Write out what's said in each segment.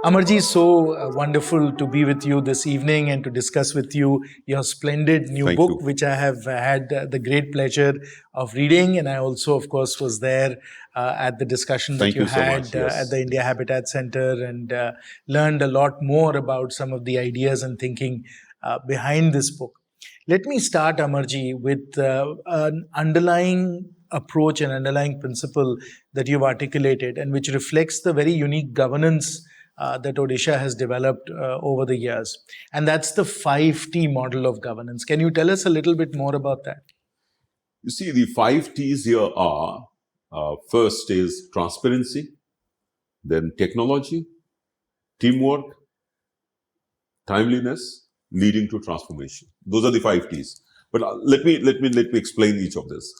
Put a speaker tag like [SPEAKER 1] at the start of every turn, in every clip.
[SPEAKER 1] Amarji, so wonderful to be with you this evening and to discuss with you your splendid new
[SPEAKER 2] Thank
[SPEAKER 1] book,
[SPEAKER 2] you.
[SPEAKER 1] which I have had the great pleasure of reading. And I also, of course, was there at the discussion that
[SPEAKER 2] Thank
[SPEAKER 1] you
[SPEAKER 2] you so
[SPEAKER 1] had
[SPEAKER 2] much.
[SPEAKER 1] at the
[SPEAKER 2] Yes.
[SPEAKER 1] India Habitat Center and learned a lot more about some of the ideas and thinking behind this book. Let me start, Amarji, with an underlying approach and underlying principle that you've articulated and which reflects the very unique governance that Odisha has developed over the years. And that's the 5T model of governance. Can you tell us a little bit more about that?
[SPEAKER 2] You see, the 5 T's here are first is transparency, then technology, teamwork, timeliness, leading to transformation. Those are the 5 T's. But let me explain each of this.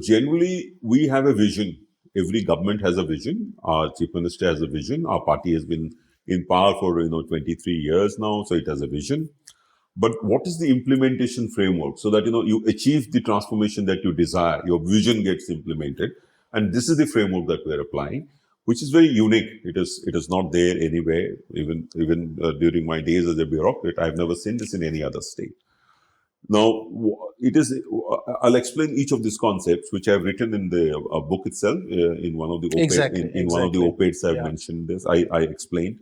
[SPEAKER 2] Generally, we have a vision. Every government has a vision. Our chief minister has a vision. Our party has been in power for 23 years now, so it has a vision. But what is the implementation framework so that you achieve the transformation that you desire? Your vision gets implemented, and this is the framework that we are applying, which is very unique. It is not there anywhere. Even during my days as a bureaucrat, I've never seen this in any other state. Now, it is. I'll explain each of these concepts, which I've written in the book itself. In one of the
[SPEAKER 1] Exactly.
[SPEAKER 2] in one of the op-eds, I've mentioned this. I explained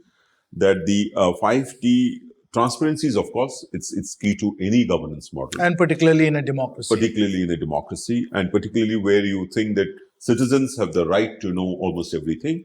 [SPEAKER 2] that the 5T transparency is, of course, it's key to any governance model,
[SPEAKER 1] and particularly in a democracy.
[SPEAKER 2] And particularly where you think that citizens have the right to know almost everything.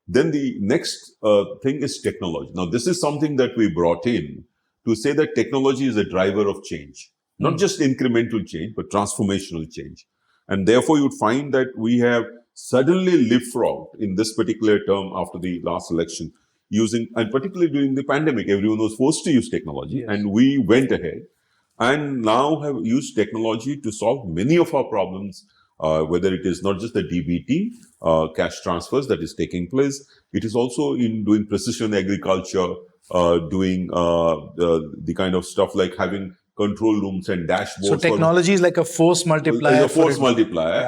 [SPEAKER 2] Then the next thing is technology. Now, this is something that we brought in to say that technology is a driver of change, not just incremental change, but transformational change. And therefore, you'd find that we have suddenly leapfrogged in this particular term after the last election, and particularly during the pandemic, everyone was forced to use technology, and we went ahead and now have used technology to solve many of our problems, whether it is not just the DBT, cash transfers that is taking place, it is also in doing precision agriculture, doing the kind of stuff like having control rooms and dashboards.
[SPEAKER 1] So technology is like a force multiplier.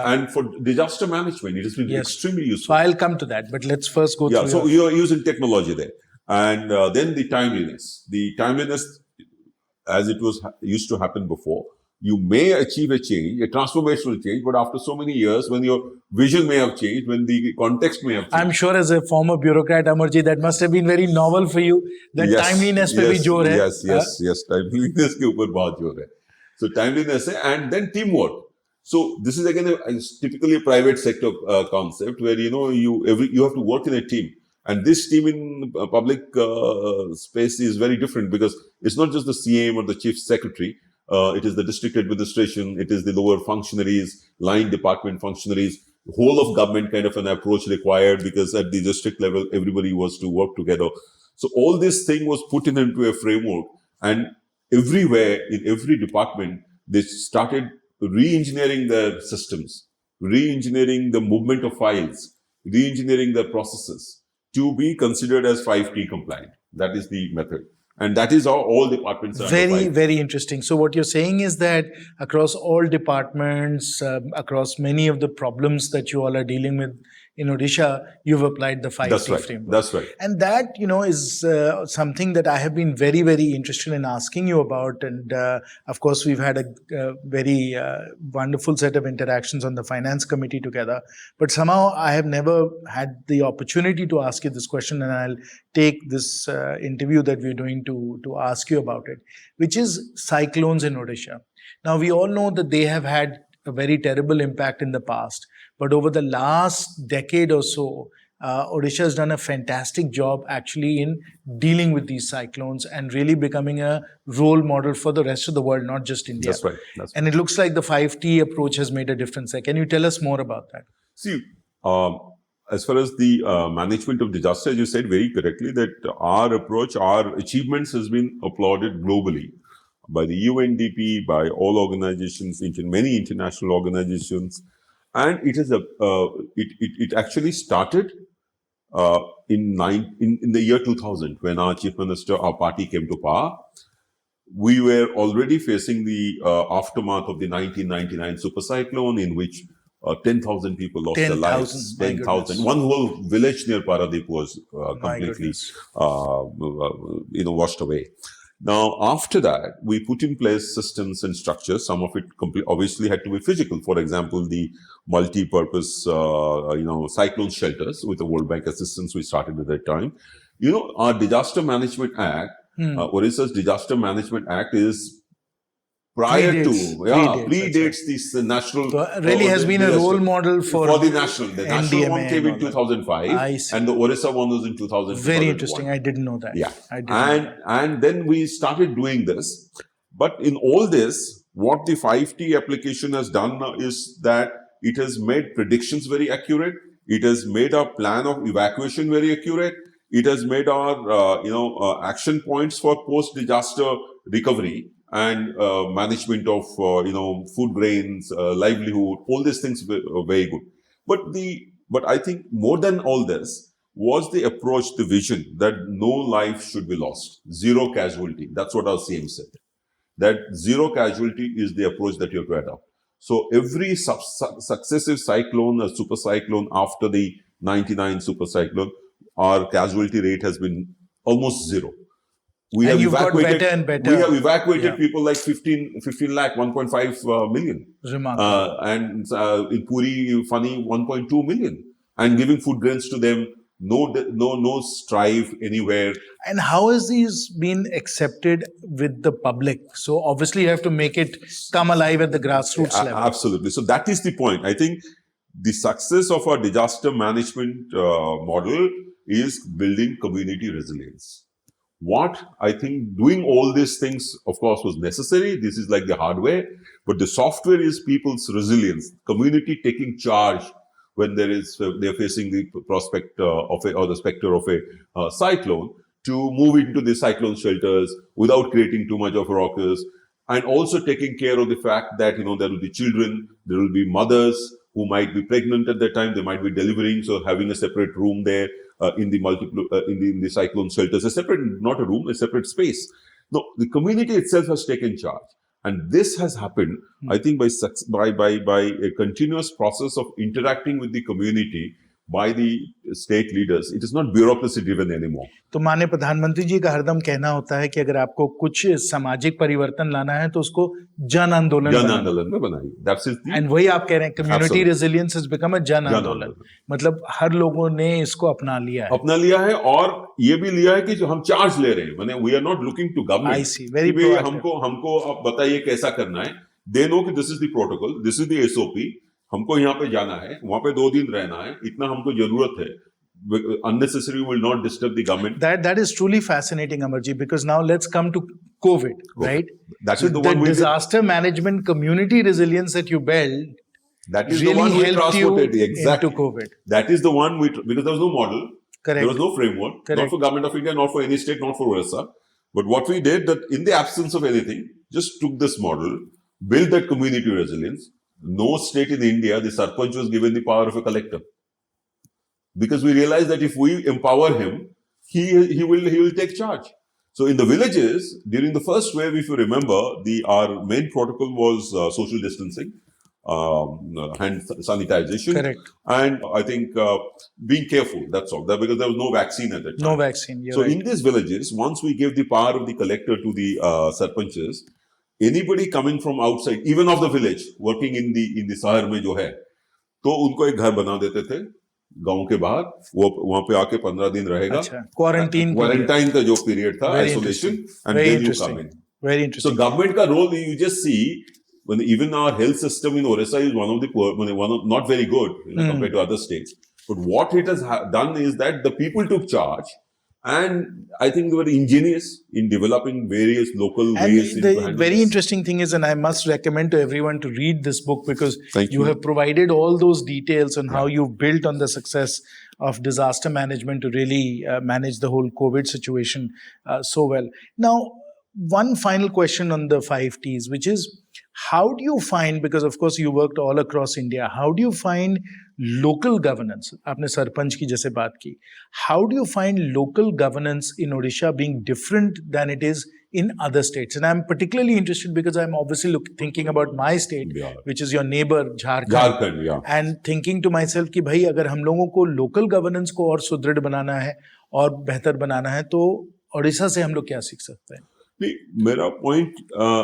[SPEAKER 2] And for disaster management, it has been extremely useful.
[SPEAKER 1] So I'll come to that, but let's first go through.
[SPEAKER 2] So you are using technology there. And then the timeliness. The timeliness, as it was used to happen before, you may achieve a change, a transformational change, but after so many years, when your vision may have changed, when the context may have changed.
[SPEAKER 1] I'm sure as a former bureaucrat, Amarji, that must have been very novel for you. That timeliness pe bhi jor hai.
[SPEAKER 2] Yes. Timeliness ke upar bahut jor hai. So timeliness and then teamwork. So this is again typically a private sector concept where you have to work in a team. And this team in public space is very different because it's not just the CM or the chief secretary. It is the district administration. It is the lower functionaries, line department functionaries, whole of government kind of an approach required because at the district level, everybody was to work together. So all this thing was put into a framework, and everywhere in every department, they started re-engineering their systems, re-engineering the movement of files, re-engineering their processes to be considered as 5T compliant. That is the method. And that is how all departments are.
[SPEAKER 1] Very interesting. So what you're saying is that across all departments, across many of the problems that you all are dealing with in Odisha, you've applied the 5T framework.
[SPEAKER 2] That's right.
[SPEAKER 1] And that, is something that I have been very, very interested in asking you about. And of course, we've had a very wonderful set of interactions on the finance committee together. But somehow I have never had the opportunity to ask you this question, and I'll take this interview that we're doing to ask you about it, which is cyclones in Odisha. Now, we all know that they have had a very terrible impact in the past, but over the last decade or so, Odisha has done a fantastic job actually in dealing with these cyclones and really becoming a role model for the rest of the world, not just India.
[SPEAKER 2] That's right.
[SPEAKER 1] And it looks like the 5T approach has made a difference there. Can you tell us more about that?
[SPEAKER 2] See, as far as the management of disaster, you said very correctly that our approach, our achievements has been applauded globally by the UNDP, by all organizations, many international organizations. And it is it actually started in the year 2000 when our chief minister, our party came to power. We were already facing the aftermath of the 1999 super cyclone, in which 10,000 people lost their
[SPEAKER 1] 10,000,
[SPEAKER 2] lives.
[SPEAKER 1] my
[SPEAKER 2] 10,000.
[SPEAKER 1] goodness.
[SPEAKER 2] One whole village near Paradip was
[SPEAKER 1] My
[SPEAKER 2] completely,
[SPEAKER 1] goodness.
[SPEAKER 2] washed away. Now, after that, we put in place systems and structures. Some of it obviously had to be physical. For example, the multi-purpose, cyclone shelters with the World Bank assistance we started at that time. Our Disaster Management Act, Odisha's Disaster Management Act is predates this national.
[SPEAKER 1] So really has been a role model for
[SPEAKER 2] the national. The national
[SPEAKER 1] NDMA
[SPEAKER 2] one came in
[SPEAKER 1] and all that.
[SPEAKER 2] 2005,
[SPEAKER 1] I see.
[SPEAKER 2] and the Odisha one was in 2000.
[SPEAKER 1] Very interesting. I didn't know that.
[SPEAKER 2] Yeah,
[SPEAKER 1] I didn't know that.
[SPEAKER 2] and then we started doing this. But in all this, what the 5T application has done is that it has made predictions very accurate. It has made our plan of evacuation very accurate. It has made our action points for post-disaster recovery and management of food grains, livelihood. All these things were very good. But I think more than all this was the approach, the vision that no life should be lost, zero casualty. That's what our CM said. That zero casualty is the approach that you have to adopt. So every successive cyclone or super cyclone after the 99 super cyclone, our casualty rate has been almost zero. We have evacuated better and better. We have evacuated people like 15 lakh, 1.5 million.
[SPEAKER 1] Remarkable.
[SPEAKER 2] And in Puri, Fani, 1.2 million. And giving food grains to them. No strife anywhere.
[SPEAKER 1] And how has these been accepted with the public? So obviously you have to make it come alive at the grassroots level.
[SPEAKER 2] Absolutely. So that is the point. I think the success of our disaster management model is building community resilience. What I think doing all these things, of course, was necessary. This is like the hardware, but the software is people's resilience, community taking charge when they're facing the prospect or the specter of a cyclone, to move into the cyclone shelters without creating too much of a ruckus, and also taking care of the fact that there will be children, there will be mothers who might be pregnant at that time, they might be delivering, so having a separate room there in the cyclone shelters, not a room, a separate space. No, the community itself has taken charge. And this has happened, I think, by a continuous process of interacting with the community by the state leaders. It is not bureaucracy driven anymore.
[SPEAKER 1] तो माननीय प्रधानमंत्री जी का हरदम कहना होता है कि अगर आपको कुछ सामाजिक परिवर्तन लाना है तो उसको जन आंदोलन
[SPEAKER 2] में बनाइए. That's it.
[SPEAKER 1] And वही आप कह रहे हैं, community resilience has become a जन आंदोलन. मतलब हर लोगों ने इसको अपना लिया है
[SPEAKER 2] और ये भी लिया है कि जो हम चार्ज ले रहे हैं, माने we are not looking to government.
[SPEAKER 1] I see. Very proactive.
[SPEAKER 2] हमको अब बताइए कैसा करना है. They know कि this is the protocol, this is the SOP. हमको यहाँ पे जाना है, वहाँ पे 2 दिन रहना है, इतना हमको जरूरत है. Unnecessary will not disturb the government.
[SPEAKER 1] That is truly fascinating, Amarji, because now let's come to COVID, right?
[SPEAKER 2] That is the one
[SPEAKER 1] disaster management community resilience that you built.
[SPEAKER 2] That is
[SPEAKER 1] really
[SPEAKER 2] the one we transported
[SPEAKER 1] into COVID.
[SPEAKER 2] That is the one because there was no model.
[SPEAKER 1] Correct.
[SPEAKER 2] There was no framework.
[SPEAKER 1] Correct.
[SPEAKER 2] Not for Government of India, not for any state, not for Odisha. But what we did, that in the absence of anything, just took this model, built that community resilience. No state in India, the Sarpanch was given the power of a collector. Because we realized that if we empower him, he will take charge. So in the villages, during the first wave, if you remember, our main protocol was social distancing, hand sanitization.
[SPEAKER 1] Correct.
[SPEAKER 2] And I think being careful, that's all. Because there was no vaccine at that time.
[SPEAKER 1] No vaccine,
[SPEAKER 2] So in these villages, once we gave the power of the collector to the Sarpanches, anybody coming from outside, even of the village, working in the शहर में जो है, तो उनको एक घर बना देते थे गांव के बाहर, वो वहां पे आके 15 दिन रहेगा.
[SPEAKER 1] क्वारंटाइन
[SPEAKER 2] का जो पीरियड था, isolation, and then you come in.
[SPEAKER 1] Very interesting.
[SPEAKER 2] So government का role, you just see, when even our health system in Odisha is one of the poor, not very good compared to other states. But what it has done is that the people took charge. And I think they were ingenious in developing various local ways.
[SPEAKER 1] The very interesting thing is, and I must recommend to everyone to read this book, because you have provided all those details on how you've built on the success of disaster management to really manage the whole COVID situation so well. Now, one final question on the 5 Ts, which is how do you find, because of course you worked all across India, how do you find local governance? आपने सरपंच की जैसे बात की. How do you find local governance in Odisha being different than it is in other states? And I'm particularly interested because I'm obviously thinking about my state, which is your neighbor, Jharkhand.
[SPEAKER 2] yeah.
[SPEAKER 1] And thinking to myself कि भाई अगर हम लोगों को local governance को और सुदृढ़ बनाना है और बेहतर बनाना है तो ओडिशा से हम लोग क्या सीख सकते हैं?
[SPEAKER 2] नहीं, मेरा पॉइंट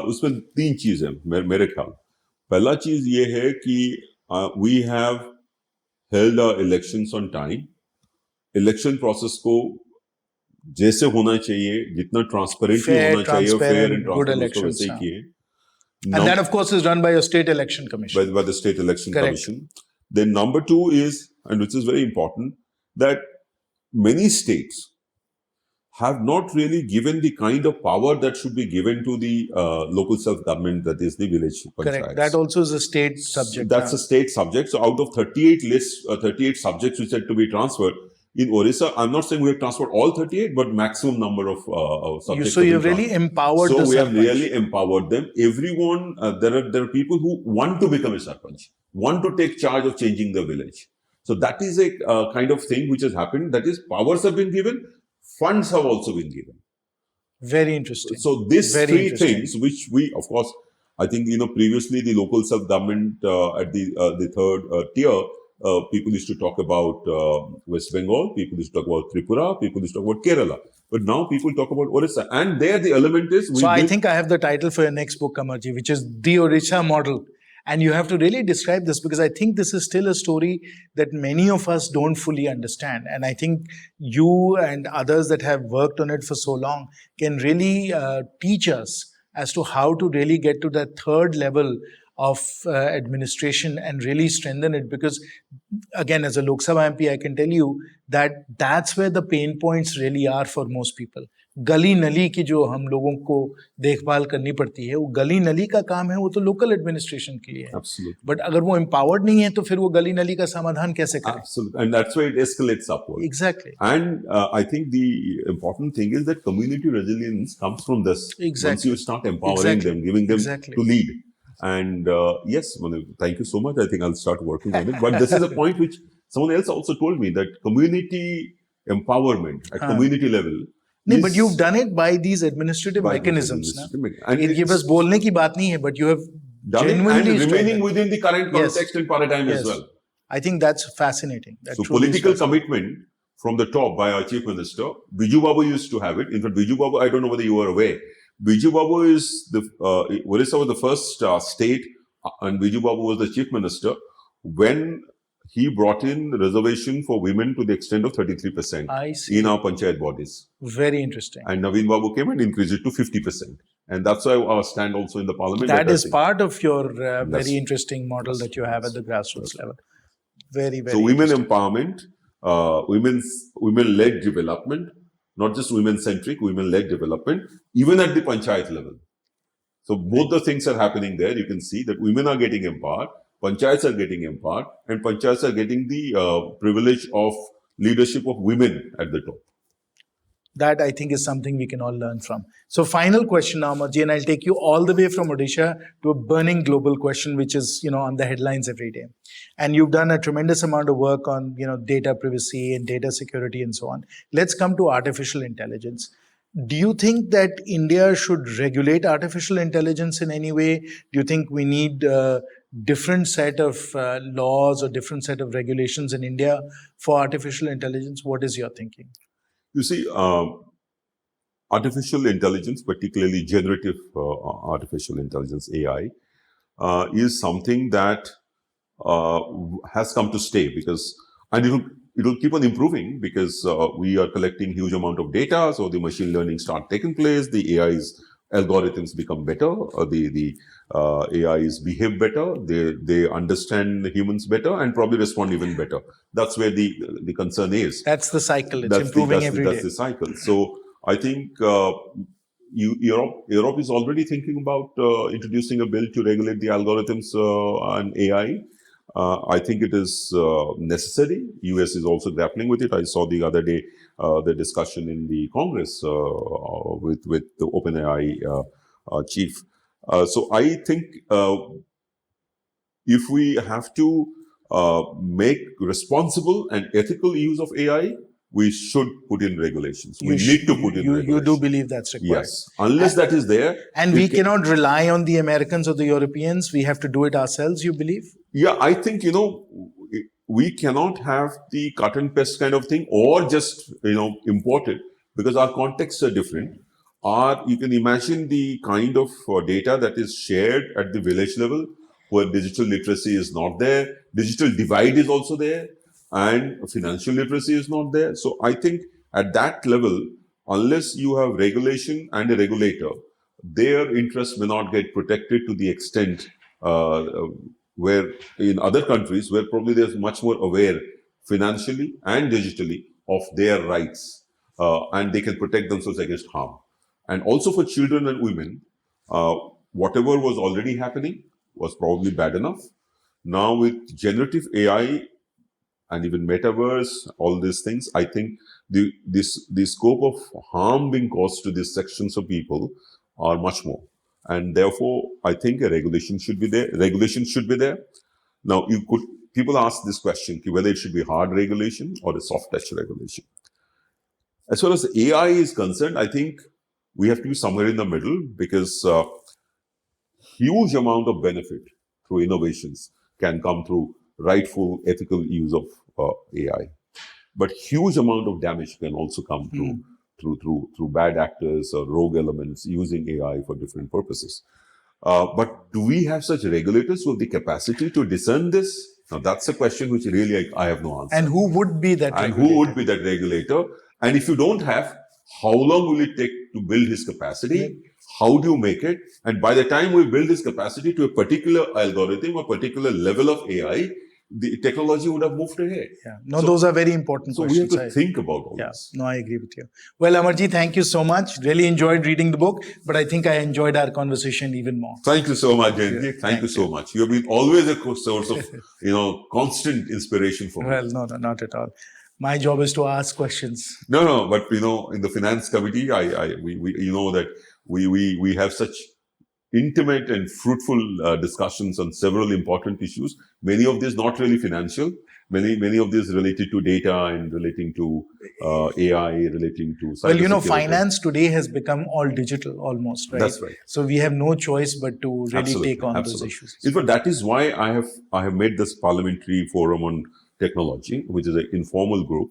[SPEAKER 2] उसमें 3 चीज है मेरे ख्याल. पहला चीज ये है कि we have held elections on time. Election process को जैसे होना चाहिए, जितना ट्रांसपेरेंटली होना चाहिए, फेयर एंड ट्रांसपेरेंट वैसे ही किए.
[SPEAKER 1] And that of course is run by your state election commission.
[SPEAKER 2] By the state election commission. Then number 2 is, and which is very important, that many states have not really given the kind of power that should be given to the local self-government, that is the village panchayats.
[SPEAKER 1] Correct. That also is a state subject.
[SPEAKER 2] That's a state subject. So out of 38 lists, 38 subjects which had to be transferred, in Odisha, I'm not saying we have transferred all 38, but maximum number of subjects.
[SPEAKER 1] So you've really empowered
[SPEAKER 2] the
[SPEAKER 1] sarpanch.
[SPEAKER 2] So we have really empowered them. Everyone, there are people who want to become a sarpanch, want to take charge of changing the village. So that is a kind of thing which has happened. That is, powers have been given, funds have also been given.
[SPEAKER 1] Very interesting.
[SPEAKER 2] So these three things, which we, of course, I think, previously the local self-government at the third tier, people used to talk about West Bengal, people used to talk about Tripura, people used to talk about Kerala. But now people talk about Odisha. And there the element is...
[SPEAKER 1] So I think I have the title for your next book, Amarji, which is The Odisha Model. And you have to really describe this because I think this is still a story that many of us don't fully understand. And I think you and others that have worked on it for so long can really teach us as to how to really get to that third level of administration and really strengthen it. Because again, as a Lok Sabha MP, I can tell you that that's where the pain points really are for most people. गली नली की जो हम लोगों को देखभाल करनी पड़ती है, वो गली नली का काम है, वो तो लोकल एडमिनिस्ट्रेशन के लिए है. बट अगर वो एम्पावर्ड नहीं है तो फिर वो गली नली का समाधान कैसे करें?
[SPEAKER 2] Absolutely. And that's why it escalates upward.
[SPEAKER 1] Exactly.
[SPEAKER 2] And I think the important thing is that community resilience comes from this.
[SPEAKER 1] Exactly.
[SPEAKER 2] Once you start empowering them, giving them to lead. And yes, Manu, thank you so much. I think I'll start working on it. But this is a point which someone else also told me, that community empowerment at community level.
[SPEAKER 1] नहीं, but you've done it by these administrative mechanisms.
[SPEAKER 2] And
[SPEAKER 1] ये बस बोलने की बात नहीं है, but you have genuinely
[SPEAKER 2] and remaining within the current context and paradigm as well.
[SPEAKER 1] I think that's fascinating.
[SPEAKER 2] So political commitment from the top by our chief minister. Biju Babu used to have it. In fact, Biju Babu, I don't know whether you were aware. Biju Babu is Odisha was the first state, and Biju Babu was the chief minister when he brought in reservation for women to the extent of 33% in our panchayat bodies.
[SPEAKER 1] Very interesting.
[SPEAKER 2] And Naveen Babu came and increased it to 50%. And that's why our stand also in the parliament.
[SPEAKER 1] That is part of your very interesting model that you have at the grassroots level. Very, very.
[SPEAKER 2] So women empowerment, women-led development, not just women-centric, women-led development, even at the panchayat level. So both the things are happening there. You can see that women are getting empowered, panchayats are getting empowered, and panchayats are getting the privilege of leadership of women at the top.
[SPEAKER 1] That I think is something we can all learn from. So final question now, Amarji, and I'll take you all the way from Odisha to a burning global question, which is, on the headlines every day. And you've done a tremendous amount of work on, data privacy and data security and so on. Let's come to artificial intelligence. Do you think that India should regulate artificial intelligence in any way? Do you think we need a different set of laws or different set of regulations in India for artificial intelligence? What is your thinking?
[SPEAKER 2] You see, artificial intelligence, particularly generative artificial intelligence, AI, is something that has come to stay and it will keep on improving because we are collecting huge amount of data. So the machine learning start taking place, the AI's algorithms become better, the AIs behave better, they understand humans better and probably respond even better. That's where the concern is.
[SPEAKER 1] That's the cycle. It's improving every day.
[SPEAKER 2] That's the cycle. So I think Europe is already thinking about introducing a bill to regulate the algorithms and AI. I think it is necessary. US is also grappling with it. I saw the other day the discussion in the Congress with the OpenAI chief. So I think if we have to make responsible and ethical use of AI, we should put in regulations. We need to put in
[SPEAKER 1] you
[SPEAKER 2] regulations.
[SPEAKER 1] do believe that's required.
[SPEAKER 2] Yes, unless that is there.
[SPEAKER 1] And we cannot rely on the Americans or the Europeans. We have to do it ourselves, you believe?
[SPEAKER 2] Yeah, I think, we cannot have the cut and paste kind of thing or just, import it because our contexts are different. You can imagine the kind of data that is shared at the village level where digital literacy is not there, digital divide is also there, and financial literacy is not there. So I think at that level, unless you have regulation and a regulator, their interests may not get protected to the extent where in other countries where probably they're much more aware financially and digitally of their rights, and they can protect themselves against harm. And also for children and women, whatever was already happening was probably bad enough. Now with generative AI and even metaverse, all these things, I think the scope of harm being caused to these sections of people are much more. And therefore, I think a regulation should be there. Regulation should be there. Now, people ask this question, whether it should be hard regulation or a soft touch regulation. As far as AI is concerned, I think we have to be somewhere in the middle because huge amount of benefit through innovations can come through rightful, ethical use of AI. But huge amount of damage can also come through bad actors or rogue elements using AI for different purposes. But do we have such regulators with the capacity to discern this? Now, that's a question which really I have no answer.
[SPEAKER 1] And who would be that
[SPEAKER 2] And
[SPEAKER 1] regulator?
[SPEAKER 2] who would be that regulator? And if you don't have, how long will it take to build his capacity? How do you make it? And by the time we build this capacity to a particular algorithm or particular level of AI, the technology would have moved ahead.
[SPEAKER 1] Yeah. No, those are very important questions.
[SPEAKER 2] So we have to think about all this.
[SPEAKER 1] No, I agree with you. Well, Amarji, thank you so much. Really enjoyed reading the book, but I think I enjoyed our conversation even more.
[SPEAKER 2] Thank you so much, Jayant. Thank you so much. You have been always a source of, constant inspiration for me.
[SPEAKER 1] Well, no, not at all. My job is to ask questions.
[SPEAKER 2] No, but in the finance committee, we have such intimate and fruitful discussions on several important issues. Many of these not really financial. Many of these related to data and relating to AI, relating to cybersecurity.
[SPEAKER 1] Well, finance today has become all digital almost, right?
[SPEAKER 2] That's right.
[SPEAKER 1] So we have no choice but to really take on those issues.
[SPEAKER 2] In fact, that is why I have made this parliamentary forum on technology, which is an informal group.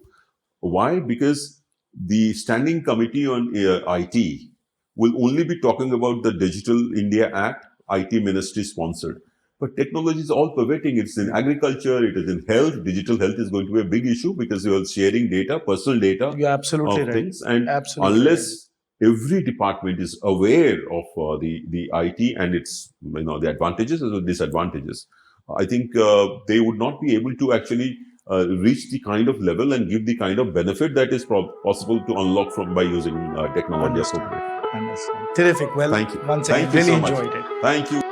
[SPEAKER 2] Why? Because the Standing Committee on IT will only be talking about the Digital India Act, IT Ministry sponsored. But technology is all pervading. It's in agriculture, it is in health. Digital health is going to be a big issue because you are sharing data, personal data.
[SPEAKER 1] You're absolutely right.
[SPEAKER 2] Things. And
[SPEAKER 1] absolutely
[SPEAKER 2] every department is aware of the IT and its the advantages and the disadvantages, I think they would not be able to actually reach the kind of level and give the kind of benefit that is possible to unlock by using technology appropriately.
[SPEAKER 1] Understand. Terrific. Well,
[SPEAKER 2] thank you.
[SPEAKER 1] Once again,
[SPEAKER 2] Thank you
[SPEAKER 1] really
[SPEAKER 2] so much.
[SPEAKER 1] enjoyed it.
[SPEAKER 2] Thank you.